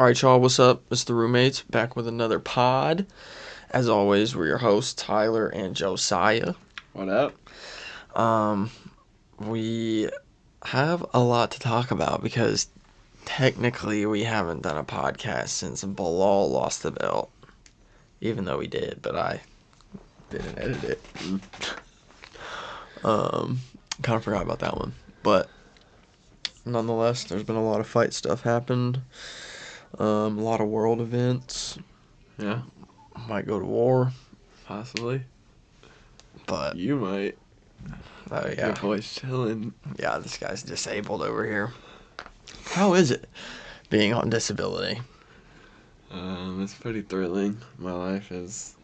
All right, y'all, what's up? It's the roommates back with another pod. As always, we're your hosts, Tyler and Josiah. What up? We have a lot to talk about because technically we haven't done a podcast since Bilal lost the belt. Even though we did, but I didn't edit it. Kind of forgot about that one. But nonetheless, there's been a lot of fight stuff happened. A lot of world events. Yeah, Might go to war. possibly. But You might. Your Your boy's chilling. Yeah, this guy's disabled over here. How is it being on disability? It's pretty thrilling. My life is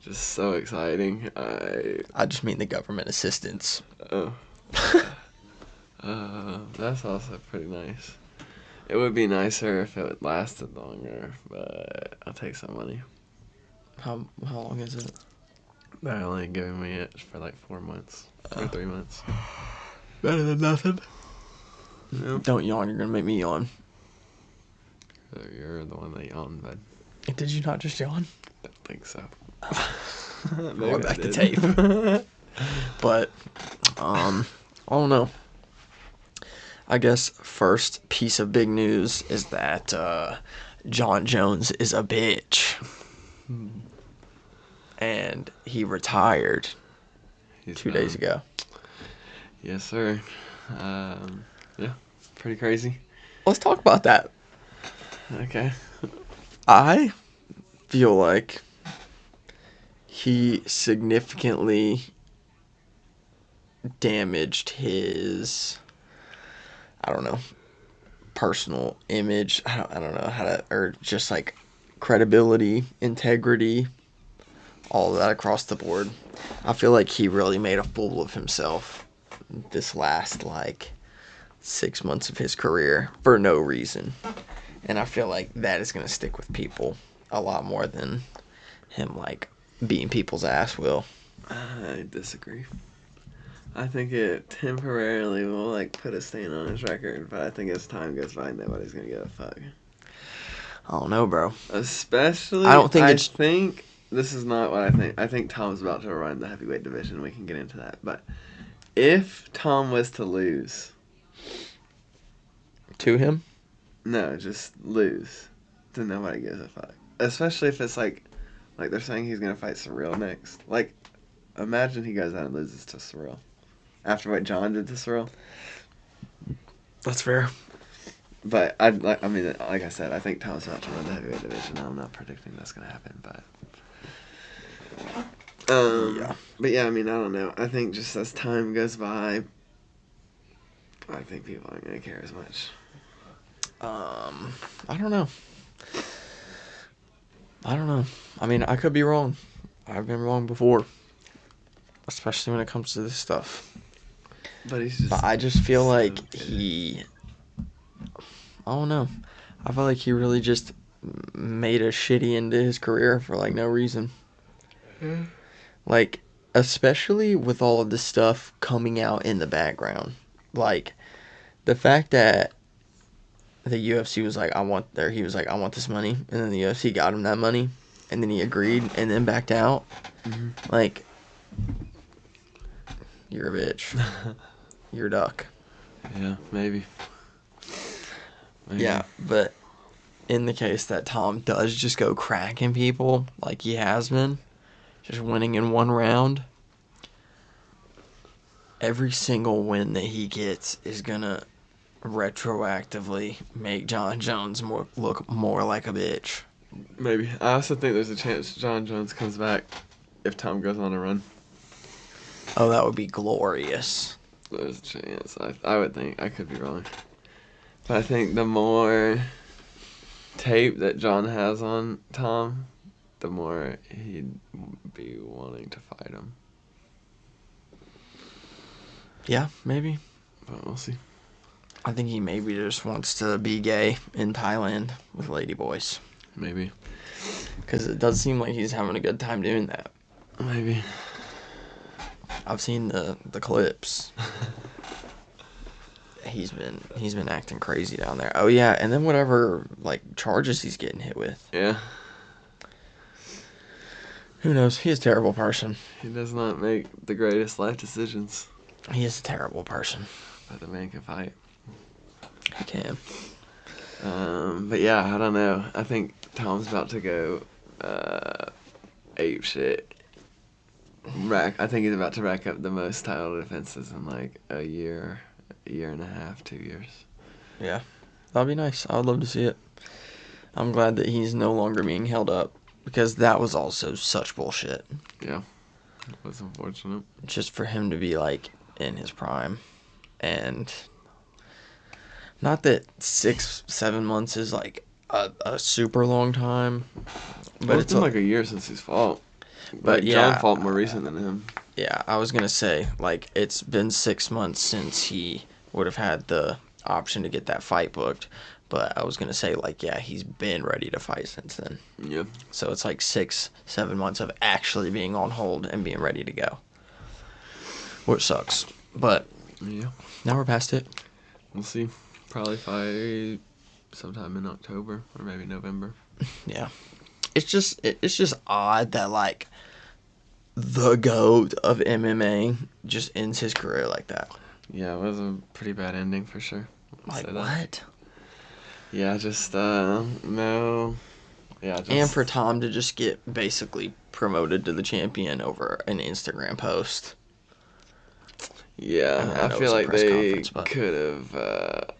just so exciting. I just mean the government assistance. Oh. That's also pretty nice. It would be nicer if it lasted longer, but I'll take some money. How long is it? They're only giving me it for like 4 months or 3 months. Better than nothing. No. Don't yawn, you're gonna make me yawn. So you're the one that yawned, bud. Did you not just yawn? Don't think so. Going back to tape. But, I don't know. I guess first piece of big news is that Jon Jones is a bitch. And he retired He's 2 days ago. Yes, sir. Yeah, pretty crazy. Let's talk about that. Okay. I feel like he significantly damaged his, I don't know, personal image. I don't know how to, or just like credibility, integrity, all of that across the board. I feel like he really made a fool of himself this last 6 months of his career for no reason. And I feel like that is going to stick with people a lot more than him beating people's ass will. I disagree. I think it temporarily will put a stain on his record, but I think as time goes by, nobody's gonna give a fuck. I don't know, bro. Especially, I don't think I it's. think this is not what I think. I think Tom's about to run the heavyweight division. We can get into that, but if Tom was to lose, To him? no, just lose, then nobody gives a fuck. Especially if it's like they're saying he's gonna fight Surreal next. Imagine he goes out and loses to Surreal. After what John did to Surreal. That's fair. But like I said, I think Tom's about to run the heavyweight division. I'm not predicting that's gonna happen, but Yeah. But yeah, I don't know. I think just as time goes by, I think people aren't gonna care as much. I don't know. I could be wrong. I've been wrong before. Especially when it comes to this stuff. But I just feel so like good. I don't know. I feel like he really just made a shitty end to his career for no reason. Yeah. Especially with all of this stuff coming out in the background. The fact that the UFC was like, he was like, I want this money. And then the UFC got him that money. And then he agreed and then backed out. Mm-hmm. You're a bitch. You're a duck. Yeah, maybe. Yeah, but in the case that Tom does just go cracking people like he has been, just winning in one round, every single win that he gets is gonna retroactively make Jon Jones look more like a bitch. Maybe. I also think there's a chance Jon Jones comes back if Tom goes on a run. Oh, that would be glorious. There's a chance. I would think. I could be wrong. But I think the more tape that John has on Tom, the more he'd be wanting to fight him. Yeah, maybe. But we'll see. I think he maybe just wants to be gay in Thailand with ladyboys. Maybe. Because it does seem like he's having a good time doing that. Maybe. I've seen the clips. he's been acting crazy down there. Oh yeah, and then whatever like charges he's getting hit with. Yeah. Who knows? He's a terrible person. He does not make the greatest life decisions. He is a terrible person. But the man can fight. He can. But yeah, I don't know. I think Tom's about to go ape shit. I think he's about to rack up the most title defenses in like a year and a half, 2 years. Yeah, that'd be nice. I would love to see it. I'm glad that he's no longer being held up because that was also such bullshit. Yeah, it was unfortunate. Just for him to be like in his prime, and not that 6-7 months is like a super long time, but It's been like a year since he's fought. But John fought more recent than him. Yeah, I was gonna say like it's been 6 months since he would have had the option to get that fight booked. But I was gonna say like yeah, he's been ready to fight since then. Yeah. So it's like 6-7 months of actually being on hold and being ready to go, which sucks. But Yeah. now we're past it. We'll see. Probably fight sometime in October or maybe November. Yeah, it's just odd that like the GOAT of MMA just ends his career like that. Yeah, it was a pretty bad ending for sure. Like what? Yeah, just no. Yeah, just... And for Tom to just get basically promoted to the champion over an Instagram post. Yeah, I feel like they could have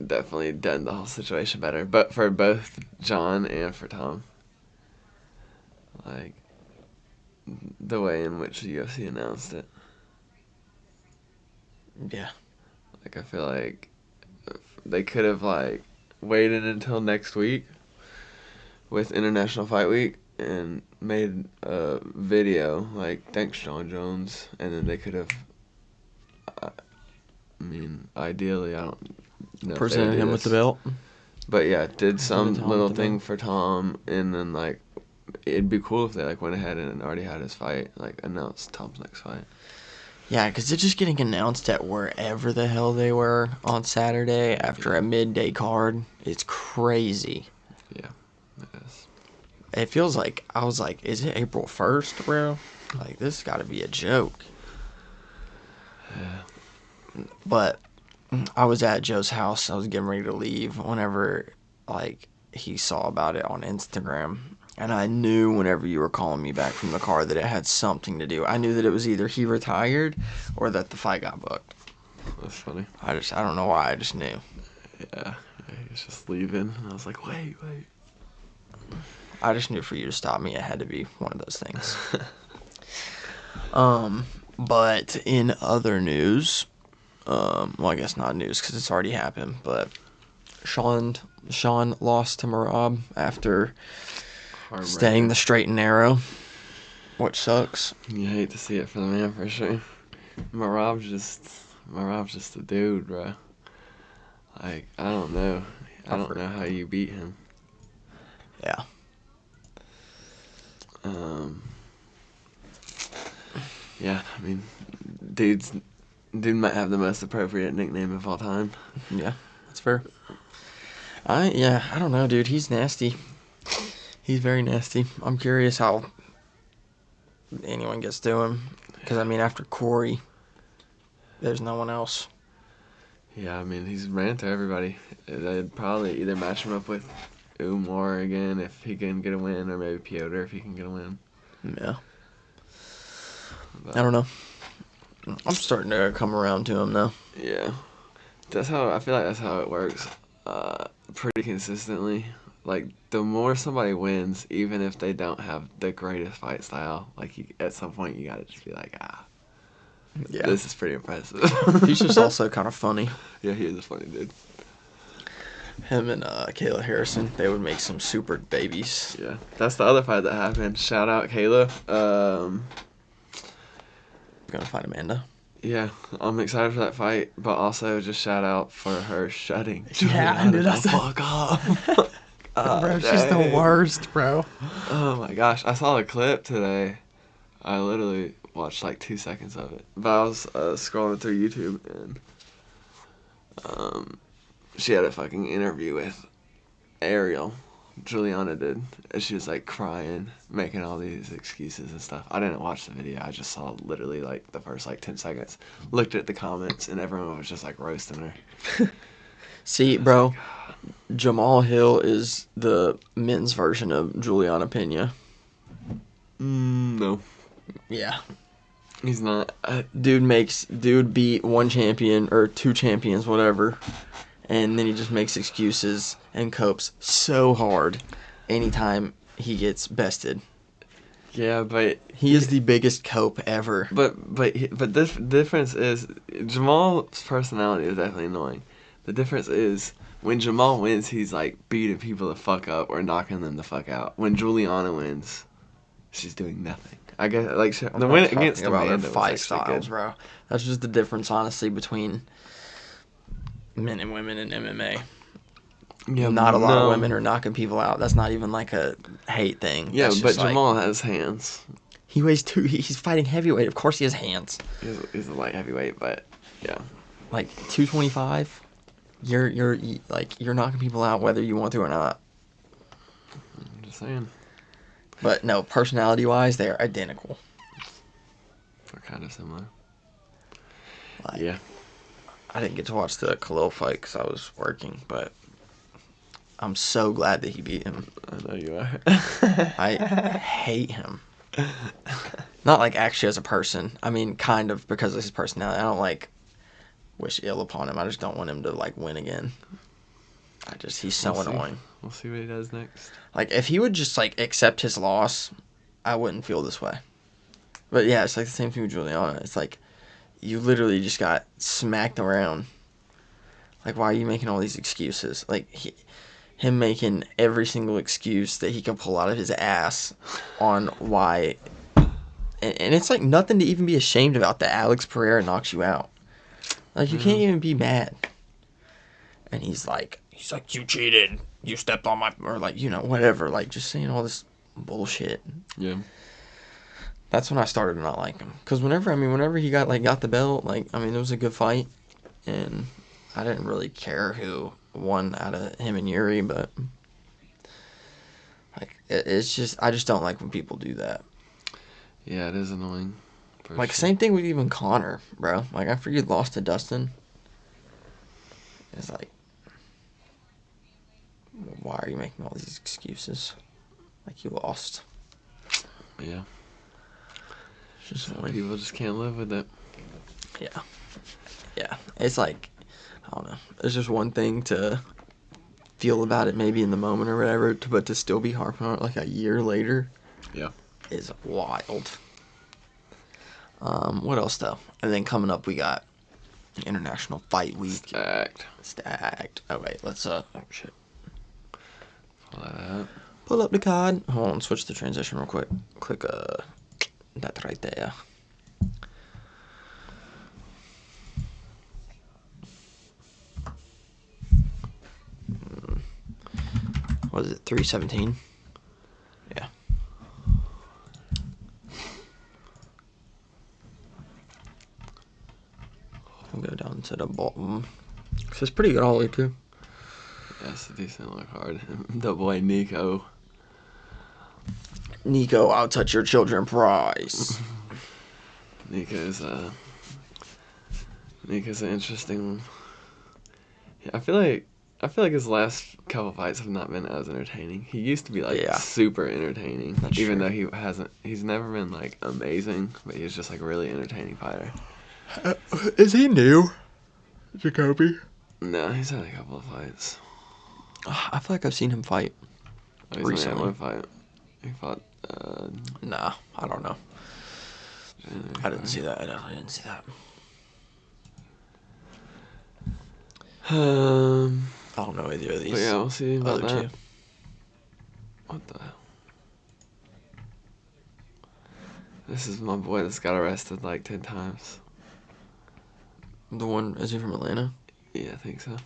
definitely done the whole situation better. But for both Jon and for Tom, like the way in which the UFC announced it. Yeah. Like I feel like they could have like waited until next week with International Fight Week and made a video like thanks Jon Jones, and then they could have. I mean, ideally, I don't know. Presented him with the belt. But yeah, did some little thing for Tom, and then like it'd be cool if they like went ahead and already had his fight, like announced Tom's next fight. Yeah, because they're just getting announced at wherever the hell they were on Saturday after a midday card. It's crazy. Yeah, it is. It feels like, I was like, is it April 1st, bro? Like, this has got to be a joke. Yeah. But I was at Joe's house. I was getting ready to leave whenever, like, he saw about it on Instagram. And I knew whenever you were calling me back from the car that it had something to do. I knew that it was either he retired or that the fight got booked. That's funny. I don't know why. I just knew. Yeah, he was just leaving, and I was like, wait. I just knew for you to stop me, it had to be one of those things. But in other news, well, I guess not news because it's already happened, but Sean lost to Marab after staying the straight and narrow, which sucks. You hate to see it for the man for sure. Marab's just a dude, bro. Like, I don't know. I don't know how you beat him. Yeah. Yeah, I mean, dude might have the most appropriate nickname of all time. Yeah, that's fair. I don't know, dude. He's nasty. He's very nasty. I'm curious how anyone gets to him. Because, I mean, after Corey, there's no one else. Yeah, I mean, he's ran to everybody. They'd probably either match him up with Umar again if he can get a win, or maybe Piotr if he can get a win. Yeah. But I don't know. I'm starting to come around to him, though. Yeah. I feel like that's how it works pretty consistently. Like, the more somebody wins, even if they don't have the greatest fight style, like, at some point you gotta just be like, yeah, this is pretty impressive. He's just also kind of funny. Yeah, he is a funny dude. Him and Kayla Harrison, they would make some super babies. Yeah, that's the other fight that happened. Shout out Kayla. Gonna fight Amanda. Yeah, I'm excited for that fight, but also just shout out for her shutting. Yeah, I knew that. Fuck off. Bro, she's the worst, bro. Oh my gosh, I saw a clip today. I literally watched like 2 seconds of it, but I was scrolling through YouTube, and She had a fucking interview with Ariel. Juliana did. And she was like crying, making all these excuses and stuff. I didn't watch the video. I just saw literally like the first like 10 seconds. Looked at the comments and everyone was just like roasting her. See, bro, Jamal Hill is the men's version of Juliana Pena. No. Yeah. He's not. Dude beat one champion or two champions, whatever, and then he just makes excuses and copes so hard anytime he gets bested. Yeah, but He is the biggest cope ever. But this difference is Jamal's personality is definitely annoying. The difference is when Jamal wins, he's like beating people the fuck up or knocking them the fuck out. When Juliana wins, she's doing nothing. I guess like the win against about Amanda their was fight actually styles, good. bro. That's just the difference, honestly, between men and women in MMA. Yeah, Not a lot of no. women are knocking people out. That's not even like a hate thing. Yeah, That's but just like Jamal has hands. he weighs two. He's fighting heavyweight. Of course, he has hands. He's a light heavyweight, but yeah. Like 225. You're like you're knocking people out whether you want to or not. I'm just saying. But no, personality wise, they're identical. We're kind of similar. Like, Yeah. I didn't get to watch the Khalil fight because I was working, but I'm so glad that he beat him. I know you are. I hate him. Not like actually as a person. I mean, kind of because of his personality. I don't like wish ill upon him. I just don't want him to like win again. He's so annoying. We'll see what he does next. Like if he would just like accept his loss, I wouldn't feel this way. But yeah, it's like the same thing with Juliana. It's like you literally just got smacked around. Like why are you making all these excuses? Like him making every single excuse that he can pull out of his ass on why. And it's like nothing to even be ashamed about that Alex Pereira knocks you out. Like you can't even be mad. And he's like, you cheated. You stepped on my, or like, whatever. Like just saying all this bullshit. Yeah. That's when I started to not like him. Because whenever he got the belt, it was a good fight. And I didn't really care who won out of him and Yuri, but it's just, I just don't like when people do that. Yeah, it is annoying. Same thing with even Connor, bro. Like, after you lost to Dustin, it's like, why are you making all these excuses? Like, you lost. Yeah. It's just people just can't live with it. Yeah. Yeah. It's like, I don't know. It's just one thing to feel about it maybe in the moment or whatever, but to still be harping on it like a year later. Yeah. Is wild. What else though? And then coming up we got International Fight Week. Stacked. Oh wait, let's oh shit. Pull that up. Pull up the card. Hold on, switch the transition real quick. Click that right there. What is it? 317. Yeah. We'll go down to the bottom. This is pretty good all the way too. Yeah, it's a decent look hard. The boy Nico. Nico, I'll touch your children prize. Nico's an interesting one. Yeah, I feel like his last couple fights have not been as entertaining. He used to be super entertaining. That's even true. though he's never been like amazing, but he's just like a really entertaining fighter. Is he new, Jacoby? No, he's had a couple of fights. I feel like I've seen him fight He's only had one fight. He fought. Nah, I don't know. I didn't see that. I definitely didn't see that. I don't know either of these. But yeah, we'll see about other that. two. What the hell? This is my boy that's got arrested like 10 times. The one, is he from Atlanta? Yeah, I think so.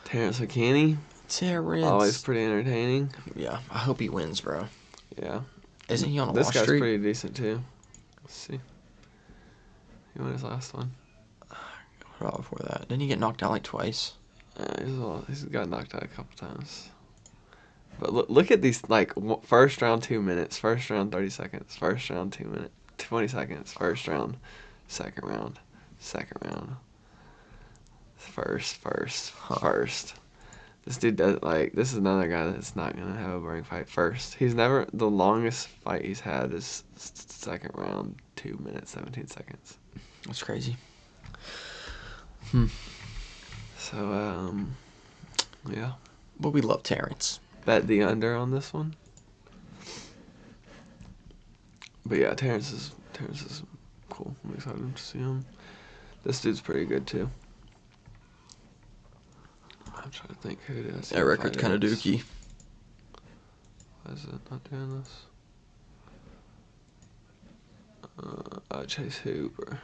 Terrence McKinney. Terrence. Always pretty entertaining. Yeah, I hope he wins, bro. Yeah. Isn't he on a This loss guy's streak? pretty decent too. Let's see. He won his last one. about before that? Didn't he get knocked out like twice? He's got knocked out a couple times. But look at these, like, first round 2 minutes, first round 30 seconds, first round 2 minutes, 20 seconds, first round, second round, first. This dude does, like, this is another guy that's not going to have a boring fight first. The longest fight he's had is second round, 2 minutes, 17 seconds. That's crazy. So, yeah. But we love Terrence. Bet the under on this one. But yeah, Terrence is cool. I'm excited to see him. This dude's pretty good too. I'm trying to think who it is. That record's kind of dookie. Why is it not doing this? Chase Hooper.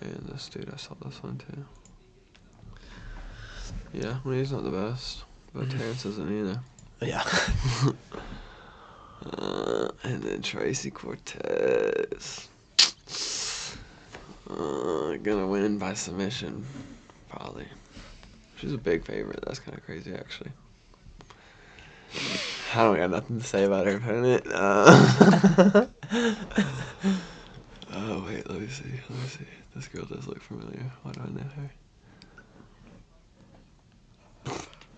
And this dude, I saw this one too. Yeah, well, he's not the best, but Terrence isn't either. Yeah. And then Tracy Cortez. Gonna win by submission, probably. She's a big favorite. That's kind of crazy, actually. I don't got nothing to say about her opponent. Oh, wait, let me see. This girl does look familiar. Why do I know her?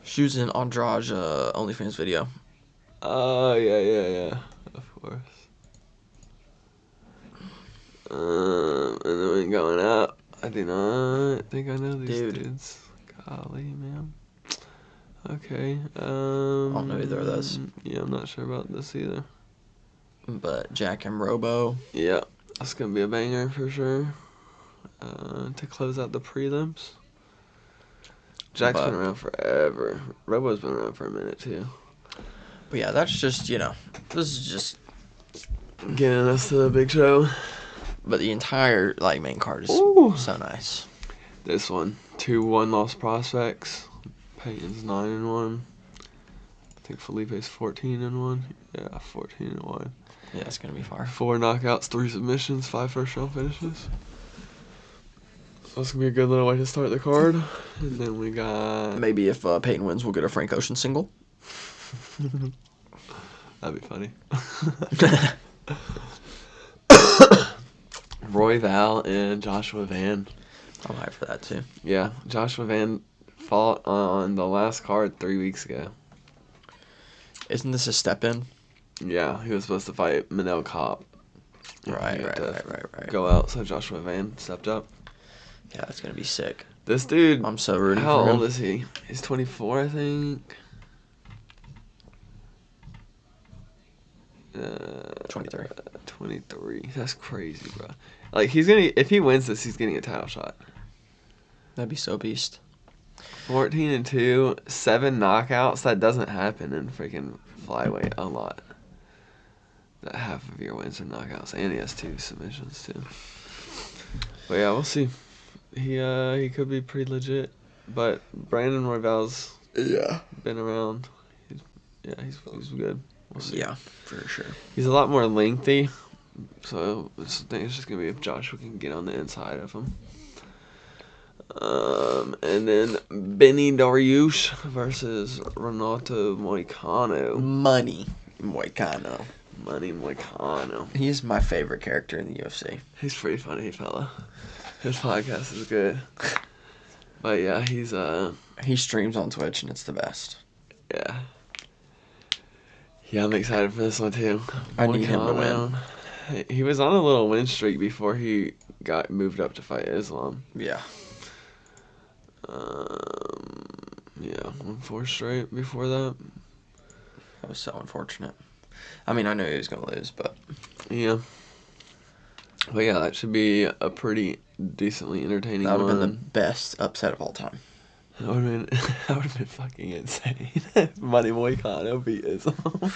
She was in Andrade OnlyFans video. Oh, yeah. Of course. And then when going up, I do not think I know these dudes. Golly, man. Okay. I don't know either of those. Yeah, I'm not sure about this either. But Jack and Robo. Yeah, that's going to be a banger for sure. To close out the prelims. Jack's been around forever. Robo's been around for a minute, too. But yeah, that's just, this is just getting us to the big show. But the entire, main card is so nice. This one, 2 1-loss prospects. Peyton's 9-1. I think Felipe's 14-1. Yeah, 14-1. Yeah, it's going to be far. 4 knockouts, 3 submissions, 5 first-round finishes. So that's going to be a good little way to start the card. And then we got... Maybe if Peyton wins, we'll get a Frank Ocean single. That'd be funny. Roy Val and Joshua Van. I'm hyped for that, too. Yeah, Joshua Van fought on the last card 3 weeks ago. Isn't this a step-in? Yeah, he was supposed to fight Manel Kopp. Right. Go out, so Joshua Van stepped up. Yeah, that's going to be sick. This dude, I'm so rooting for him. How old is he? He's 24, I think. 23. 23. That's crazy, bro. If he wins this, he's getting a title shot. That'd be so beast. 14-2, 7 knockouts. That doesn't happen in freaking flyweight a lot. That half of your wins are knockouts, and he has 2 submissions too. But yeah, we'll see. He could be pretty legit, but Brandon Royval's been around. He's good. We'll see. Yeah, for sure. He's a lot more lengthy, so I think it's just gonna be if Joshua can get on the inside of him. And then Benny Dariush versus Renato Moicano. Money Moicano. He's my favorite character in the UFC. He's pretty funny, fella. His podcast is good. But yeah, he streams on Twitch and it's the best. Yeah. Yeah, I'm excited for this one too. I need him to win. He was on a little win streak before he got moved up to fight Islam. Yeah. Yeah, 4 straight before that. That was so unfortunate. I mean, I knew he was going to lose, but... Yeah. But yeah, that should be a pretty decently entertaining one. That would have been the best upset of all time. That would have been fucking insane. Money Moicano beat Islam.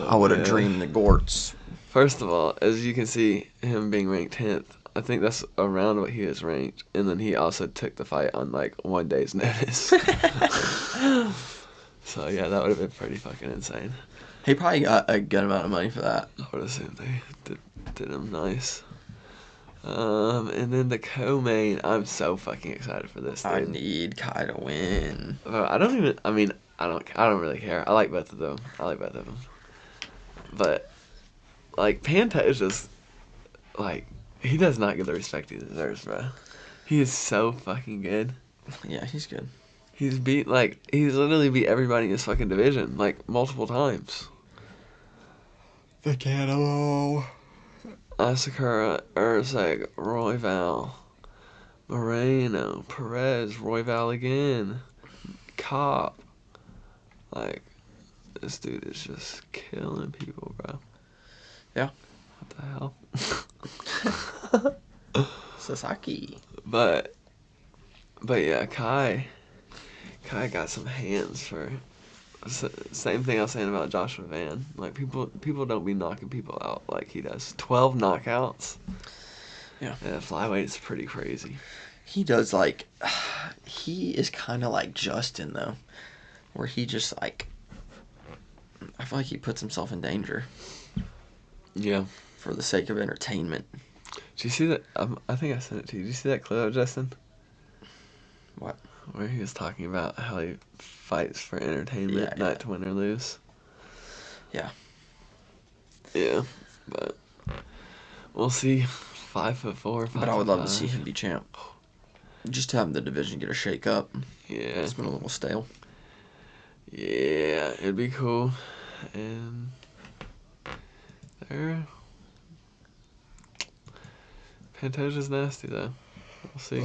I would have dreamed the Gorts. First of all, as you can see, him being ranked 10th, I think that's around what he is ranked. And then he also took the fight on 1 day's notice. So yeah, that would have been pretty fucking insane. He probably got a good amount of money for that. I would assume they did him nice. And then the co-main, I'm so fucking excited for this, I dude. need Kai to win. I don't even. I mean, I don't really care. I like both of them. But like Pantoja's, like he does not get the respect he deserves, bro. He is so fucking good. Yeah, he's good. He's literally beat everybody in his fucking division like multiple times. The Cannibal. Asakura, Urseg, Royval, Moreno, Perez, Royval again, Cop. Like, this dude is just killing people, bro. Yeah. What the hell? Sasaki. But yeah, Kai got some hands for. Same thing I was saying about Joshua Van. Like people don't be knocking people out like he does. 12 knockouts. Yeah. Flyweight's pretty crazy. He does like. He is kind of like Justin though, where he just like. I feel like he puts himself in danger. Yeah. For the sake of entertainment. Did you see that? I think I sent it to you. Did you see that clip of Justin? What? Where he was talking about how he fights for entertainment, not to win or lose. Yeah. Yeah, but we'll see. 5'4", 5'5". But I would love to see him be champ. Just to have the division get a shake up. Yeah. It's been a little stale. Yeah, it'd be cool. And there. Pantoja's nasty though. We'll see.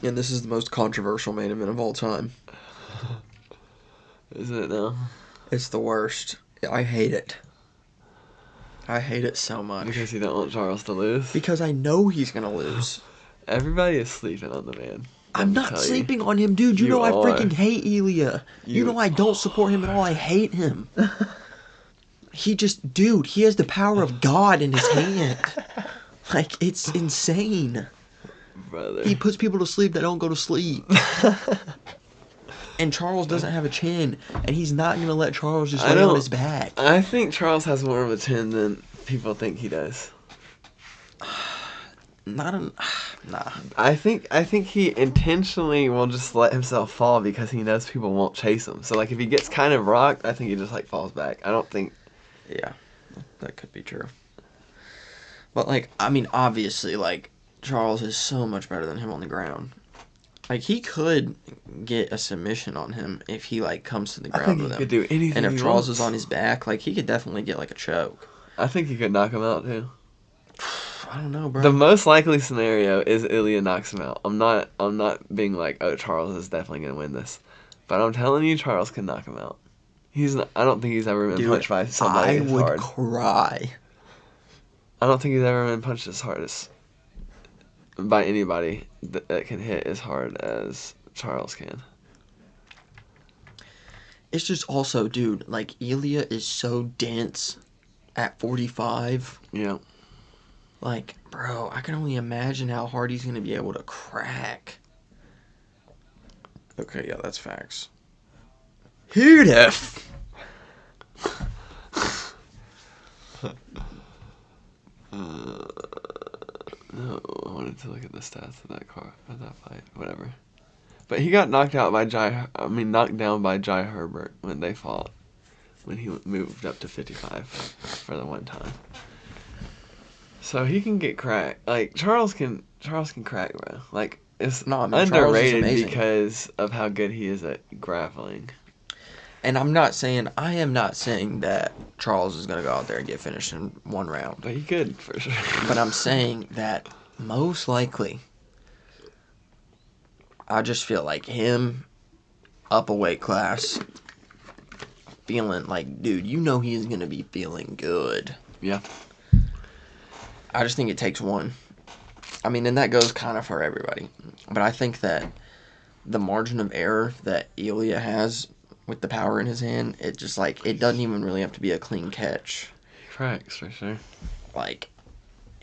And this is the most controversial main event of all time. Isn't it now? It's the worst. I hate it. I hate it so much. Because you don't want Charles to lose? Because I know he's going to lose. Everybody is sleeping on the man. I'm not sleeping on him, dude. You know I freaking hate Ilia. You know I don't support him at all. I hate him. He just, dude, he has the power of God in his hand. Like, it's insane. Brother. He puts people to sleep that don't go to sleep. And Charles doesn't have a chin, and he's not going to let Charles just lay on his back. I think Charles has more of a chin than people think he does. Nah. I think he intentionally will just let himself fall because he knows people won't chase him. So like if he gets kind of rocked, I think he just like falls back. I don't think. Yeah, that could be true. But like, I mean, obviously, like Charles is so much better than him on the ground. Like he could get a submission on him if he like comes to the ground with him. I think he could do anything. And if Charles is on his back, like he could definitely get like a choke. I think he could knock him out too. I don't know, bro. The most likely scenario is Ilia knocks him out. I'm not being like, oh, Charles is definitely gonna win this, but I'm telling you, Charles can knock him out. I don't think he's ever been punched by somebody as hard. I would cry. I don't think he's ever been punched as hard as by anybody that can hit as hard as Charles can. It's just also, dude, like Ilia is so dense at 45. Yeah. Like, bro, I can only imagine how hard he's going to be able to crack. Okay, yeah, that's facts. Who the No, I wanted to look at the stats of that fight. Whatever. But he got knocked down by Jai Herbert when they fought. When he moved up to 55 for the one time. So he can get cracked. Like Charles can crack, bro. Like it's underrated because of how good he is at grappling. And I am not saying that Charles is going to go out there and get finished in one round. But he could, for sure. But I'm saying that most likely, I just feel like him up a weight class, feeling like, dude, you know he's going to be feeling good. Yeah. I just think it takes one. I mean, and that goes kind of for everybody. But I think that the margin of error that Ilia has with the power in his hand, it just like it doesn't even really have to be a clean catch. He cracks for sure. Like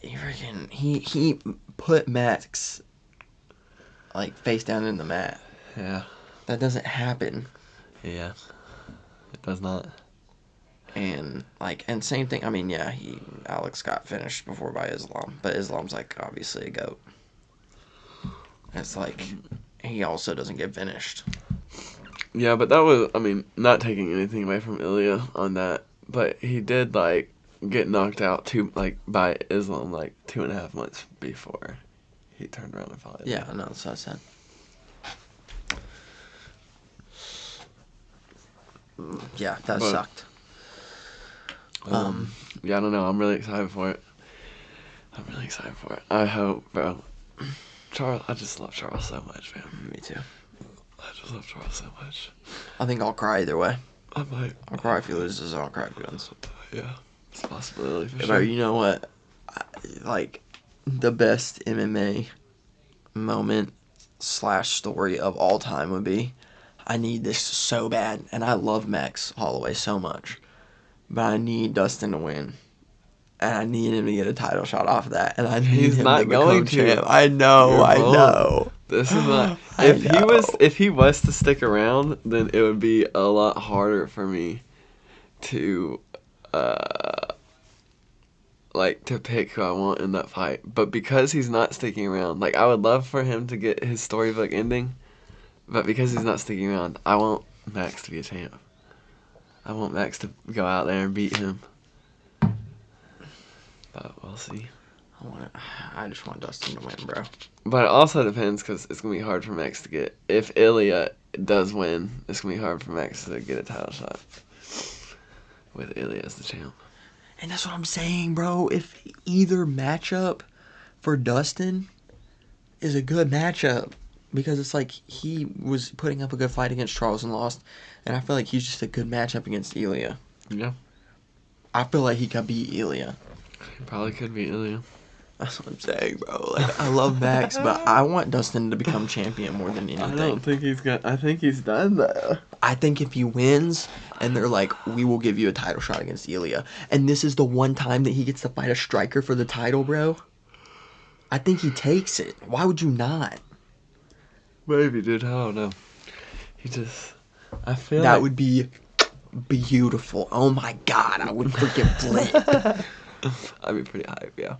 he put Max like face down in the mat. Yeah. That doesn't happen. Yeah. It does not. And and same thing. I mean, yeah, Alex got finished before by Islam, but Islam's like obviously a goat. It's like he also doesn't get finished. Yeah, but that was, I mean, not taking anything away from Ilya on that, but he did like get knocked out by Islam like 2.5 months before he turned around and fought Ilya. Yeah, no, that's what I said. Yeah, that But, sucked. Yeah, I don't know. I'm really excited for it. I hope, bro. Charles, I just love Charles so much, man. Me too. I just love Charles so much. I think I'll cry either way. I might. I'll cry if he loses. I'll cry if he wins. Yeah, it's a possibility for But sure. you know what? The best MMA moment / story of all time would be, I need this so bad, and I love Max Holloway so much, but I need Dustin to win. And I need him to get a title shot off of that. And I need He's him not to going become to. champ. I know, You're I wrong. know. This is not. I If he was to stick around, then it would be a lot harder for me to to pick who I want in that fight. But because he's not sticking around, I would love for him to get his storybook ending. But because he's not sticking around, I want Max to be a champ. I want Max to go out there and beat him. But we'll see. I just want Dustin to win, bro. But it also depends because it's going to be hard for Max to get. If Ilya does win, it's going to be hard for Max to get a title shot with Ilya as the champ. And that's what I'm saying, bro. If either matchup for Dustin is a good matchup, because it's like he was putting up a good fight against Charles and lost, and I feel like he's just a good matchup against Ilya. Yeah. I feel like he could beat Ilya. He probably could beat Ilya. That's what I'm saying, bro. I love Max, but I want Dustin to become champion more than anything. I don't think he's gonna. I think he's done that. I think if he wins and they're like, we will give you a title shot against Ilya, and this is the one time that he gets to fight a striker for the title, bro, I think he takes it. Why would you not? Maybe, dude. I don't know. He just. I feel That like would be beautiful. Oh my god, I would freaking flip. I'd be pretty hype. Yeah.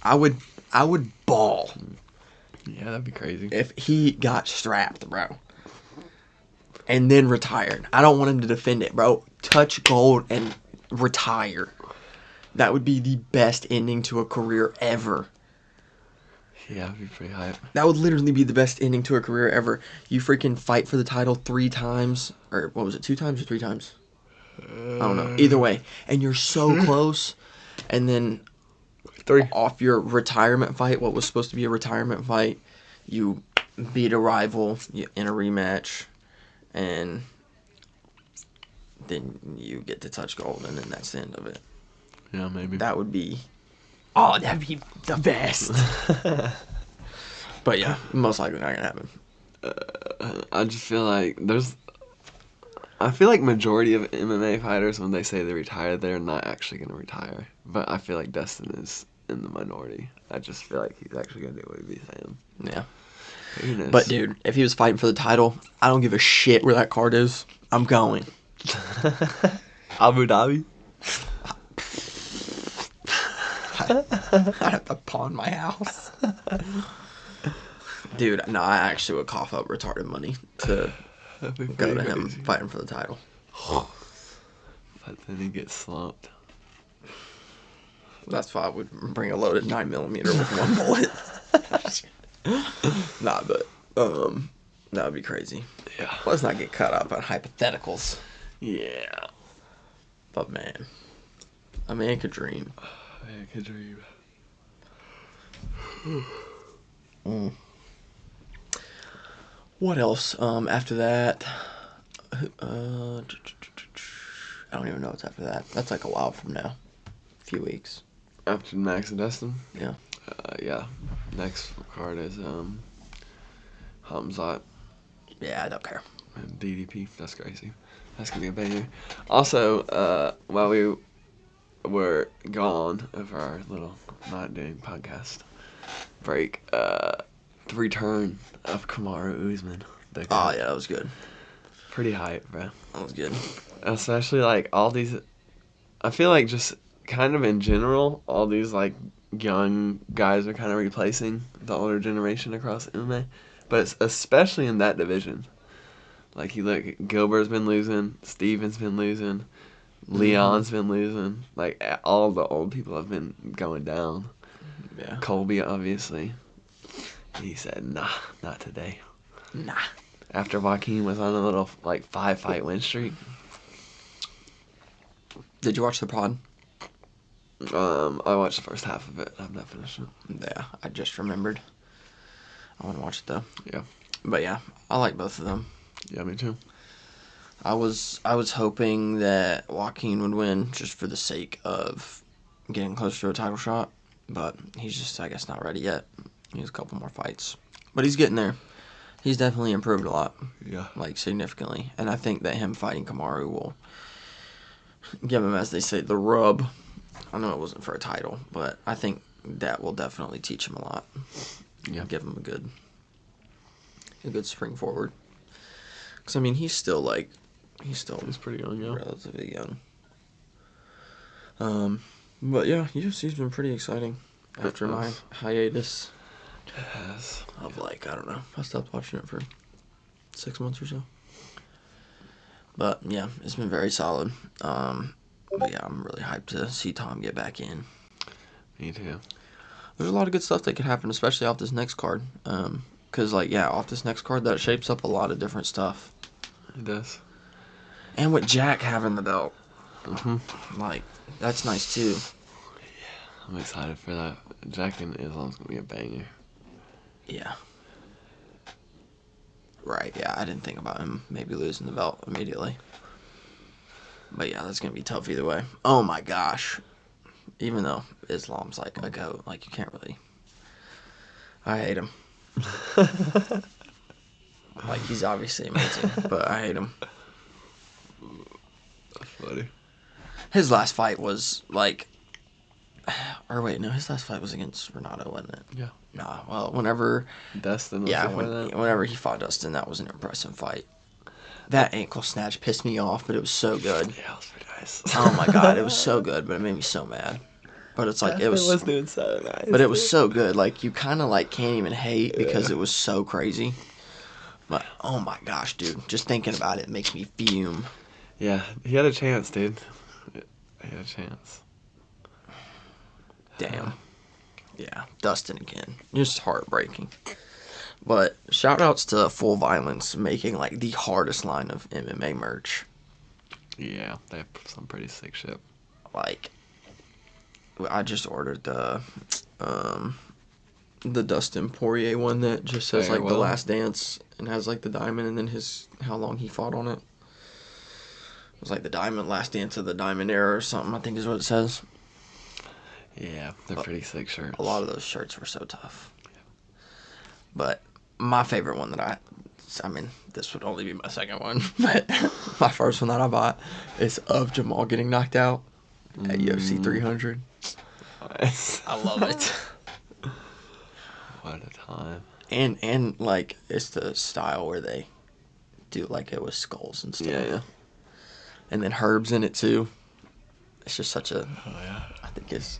I would ball Yeah, that'd be crazy. if he got strapped, bro. And then retired. I don't want him to defend it, bro. Touch gold and retire. That would be the best ending to a career ever. Yeah, that'd be pretty hype. That would literally be the best ending to a career ever. You freaking fight for the title 3 times. Or what was it, 2 times or 3 times? I don't know. Either way. And you're so close. And then 3. off your retirement fight, what was supposed to be a retirement fight, you beat a rival in a rematch. And then you get to touch gold. And then that's the end of it. Yeah, maybe. That would be... Oh, that'd be the best. But yeah, most likely not gonna happen. I just feel like I feel like majority of MMA fighters, when they say they retire, they're not actually going to retire. But I feel like Dustin is in the minority. I just feel like he's actually going to do what he's saying. Yeah. Who knows? But dude, if he was fighting for the title, I don't give a shit where that card is. I'm going. Abu Dhabi? I'd have to pawn my house. Dude, no, I actually would cough up retarded money to That'd be go pretty to him crazy. fighting for the title. But then he gets slumped. That's why I would bring a loaded 9mm with one bullet. Nah, but that would be crazy. Yeah. Let's not get caught up on hypotheticals. Yeah. But man, a man could dream. Man, could dream. What else? After that, I don't even know what's after that. That's like a while from now, a few weeks. After Max and Dustin? Yeah. Yeah. Next card is Hamzat Yeah, I don't care. and DDP. That's crazy. That's gonna be a banger. Also, while we were gone of our little not doing podcast break, the return of Kamaru Usman. Oh yeah, that was good. Pretty hype, bro. That was good. Especially all these I feel like just kind of in general, all these like young guys are kind of replacing the older generation across MMA, but it's especially in that division. Like you look, Gilbert's been losing, Steven's been losing, Leon's been losing. Like all the old people have been going down. Yeah. Colby, obviously, he said, "Nah, not today." Nah. After Joaquin was on a little like 5-fight win streak. Did you watch the pod? I watched the first half of it. I've not finished it. Yeah, I just remembered. I want to watch it though. Yeah. But yeah, I like both of them. Yeah, me too. I was hoping that Joaquin would win just for the sake of getting closer to a title shot, but he's just, I guess, not ready yet. He has a couple more fights, but he's getting there. He's definitely improved a lot, Yeah. like significantly, and I think that him fighting Kamaru will give him, as they say, the rub. I know it wasn't for a title, but I think that will definitely teach him a lot. Yeah. Give him a good spring forward. Because I mean, he's still pretty young, yeah. relatively young. But yeah, UFC's been pretty exciting after my hiatus Yes. of like, I don't know, I stopped watching it for 6 months or so. But yeah, it's been very solid. But yeah, I'm really hyped to see Tom get back in. Me too. There's a lot of good stuff that could happen, especially off this next card. Because like, yeah, off this next card, that shapes up a lot of different stuff. It does. And with Jack having the belt, Mm-hmm. that's nice too. I'm excited for that. Jack and Islam's gonna be a banger. Yeah. Right, yeah, I didn't think about him maybe losing the belt immediately. But yeah, that's going to be tough either way. Oh my gosh. Even though Islam's like a goat, like you can't really. I hate him. Like he's obviously amazing, but I hate him. That's funny. His last fight was like. Or wait, no, his last fight was against Renato, wasn't it? Yeah. Nah, well, whenever. Dustin was Yeah, before that. whenever he fought Dustin, that was an impressive fight. That ankle snatch pissed me off, but it was so good. Yeah, it was pretty nice. Oh my god, it was so good, but it made me so mad. But it's like it was doing so nice. But it was so good. Like you kind of like can't even hate because it was so crazy. But oh my gosh, dude, just thinking about it makes me fume. Yeah, he had a chance, dude. He had a chance. Damn. Yeah, Dustin again. Just heartbreaking. But shout outs to Full Violence making like the hardest line of MMA merch. Yeah, they have some pretty sick shit. Like I just ordered the Dustin Poirier one that just says like The Last Dance and has like the diamond and then how long he fought on it. It was like the diamond last dance of the diamond era or something, I think is what it says. Yeah, they're pretty sick shirts. A lot of those shirts were so tough. But my favorite one that I mean, this would only be my second one, but my first one that I bought is of Jamal getting knocked out at UFC 300. Nice. I love it. What a time. And like it's the style where they do like it with skulls and stuff. Yeah. And then Herb's in it too. It's just such a. Oh yeah. I think it's.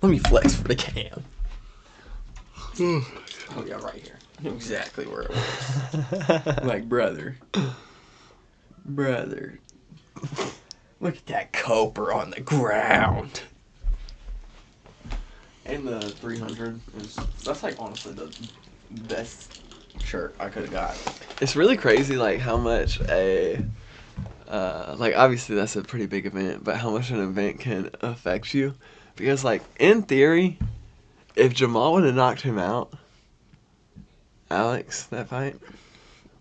Let me flex for the cam. Oh yeah, right here. I knew exactly where it was. Like brother. Look at that Coper on the ground. And the 300 that's like honestly the best shirt I could have got. It's really crazy, like how much like obviously that's a pretty big event, but how much an event can affect you. Because like in theory, if Jamal would have knocked him out, Alex, that fight,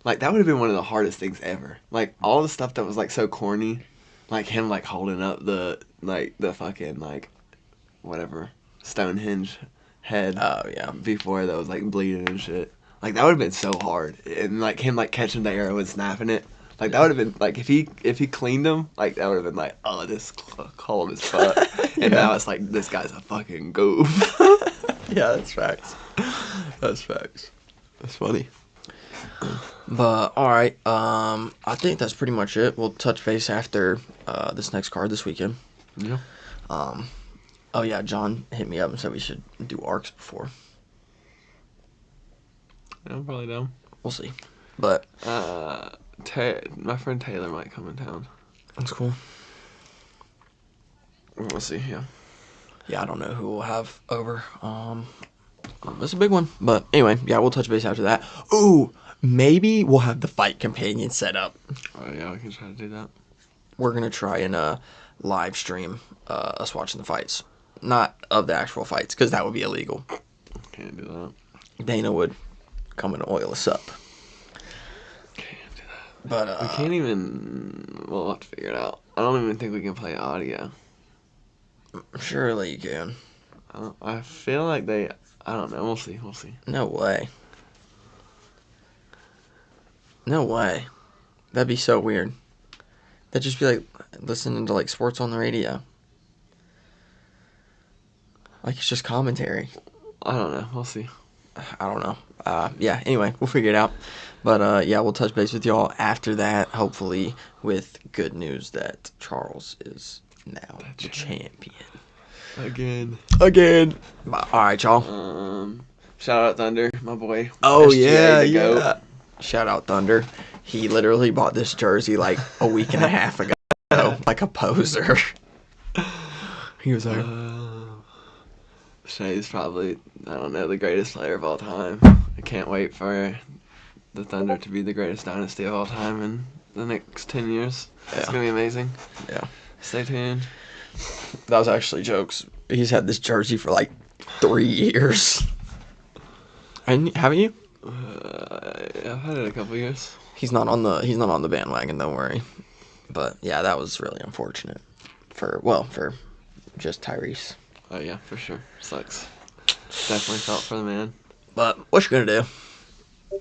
like that would have been one of the hardest things ever. Like all the stuff that was like so corny, like him like holding up the fucking like whatever Stonehenge head. Oh yeah. Before that was like bleeding and shit. Like that would have been so hard, and like him like catching the arrow and snapping it. Like that would have been like if he cleaned him, like that would have been like, oh, this cold as fuck. And now it's like this guy's a fucking goof. Yeah, that's facts. That's facts. That's funny. But all right, I think that's pretty much it. We'll touch base after this next card this weekend. Yeah. Oh yeah, John hit me up and said we should do arcs before. Yeah, I'm probably down. We'll see, but My friend Taylor might come in town. that's cool. We'll see. Yeah. Yeah, I don't know who we'll have over. It's a big one, but anyway, yeah, we'll touch base after that. Ooh, maybe we'll have the fight companion set up. Oh yeah, we can try to do that. We're gonna try and live stream us watching the fights, not of the actual fights, because that would be illegal. Can't do that. Dana would come and oil us up. Can't do that. But We can't even. We'll have to figure it out. I don't even think we can play audio. surely you can. I feel like they. I don't know. We'll see. We'll see. No way. No way. That'd be so weird. That'd just be like listening to like sports on the radio. Like it's just commentary. I don't know. We'll see. I don't know. Yeah, anyway, we'll figure it out. But yeah, we'll touch base with y'all after that, hopefully with good news that Charles is now the champion. Again. Again. All right, y'all. Shout out Thunder, my boy. Oh, SGA, yeah, the GOAT. yeah. Shout out Thunder. He literally bought this jersey like a week and a half ago, like a poser. He was like, Shea's probably, I don't know, the greatest player of all time. I can't wait for the Thunder to be the greatest dynasty of all time in the next 10 years. It's Yeah. going to be amazing. Yeah. Stay tuned. That was actually jokes. He's had this jersey for like 3 years. And haven't you? I've had it a couple years. He's not on the bandwagon, don't worry. But yeah, that was really unfortunate for just Tyrese. Oh, yeah, for sure. Sucks. Definitely felt for the man. But what you gonna do?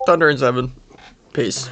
Thunder and 7. Peace.